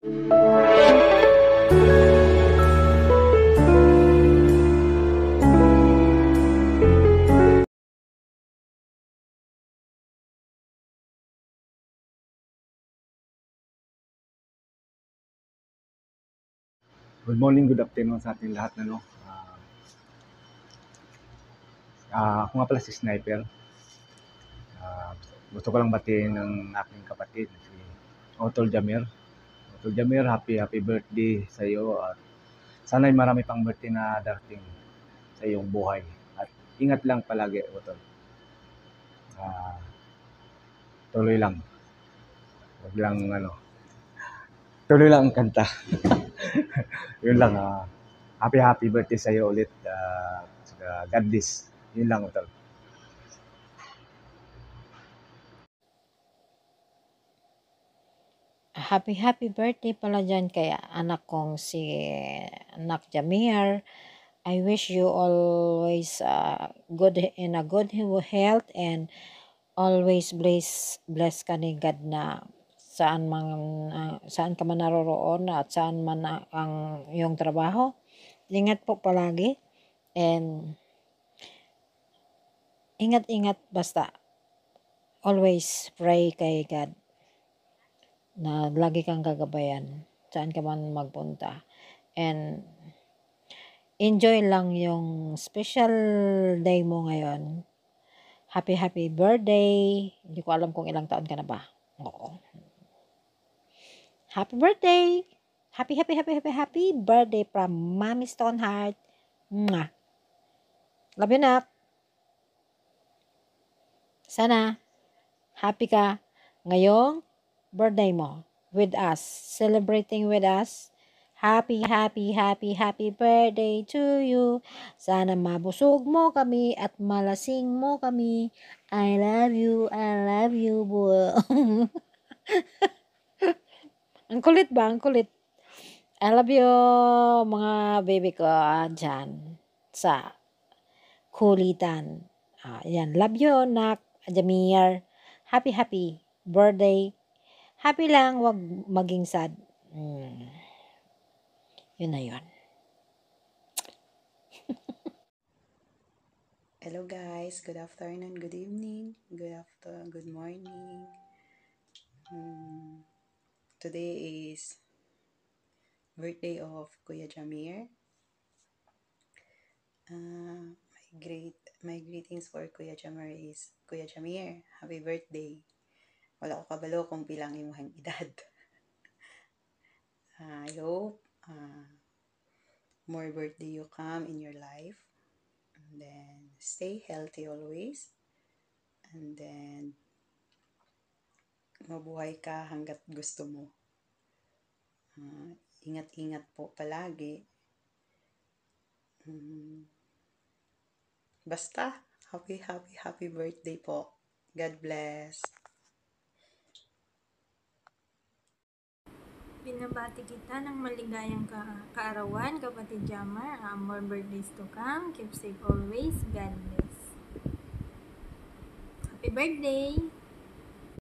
Good morning, good afternoon sa ating lahat. Ako nga pala si Sniper. Gusto ko lang batiin ng aking kapatid, si Otol Jamir. Otol Jamir, happy birthday sa iyo. At sana'y marami pang birthday na darating sa iyong buhay. At ingat lang palagi, Otol. Tuloy lang. Huwag lang, tuloy lang ang kanta. Yun lang. Happy birthday sa iyo ulit. God bless. Yun lang, Otol. Happy birthday pala dyan kay anak kong si Anak Jamir. I wish you always good in a good health and always bless ka ni God na saan ka man naroroon at saan man ang iyong trabaho. Ingat po palagi and ingat basta. Always pray kay God na lagi kang gagabayan saan ka man magpunta. And enjoy lang yung special day mo ngayon. Happy birthday. Hindi ko alam kung ilang taon ka na ba. Oo. Happy birthday. Happy birthday from Mommy Stoneheart. Mwah. Love you, Nak. Sana happy ka ngayong birthday mo with us. Celebrating with us. Happy birthday to you. Sana mabusog mo kami at malasing mo kami. I love you, boy. Ang kulit ba? Ang kulit. I love you, mga baby ko dyan sa kulitan. Yan. Love you, Nak Jamir. Happy birthday. Happy lang, wag maging sad. Yun na yun. Hello guys, good afternoon, good evening, good morning. Today is birthday of Kuya Jamir. My greetings for Kuya Jamir is, Kuya Jamir, happy birthday. Wala ko kabalo kung pilang imong edad. I hope more birthday you come in your life. And then stay healthy always. And then mabuhay ka hanggat gusto mo. Ingat-ingat po palagi. Basta, happy birthday po. God bless. Binabati kita ng maligayang kaarawan, kapatid Jamar. More birthdays to come. Keep safe always. God bless. Happy birthday!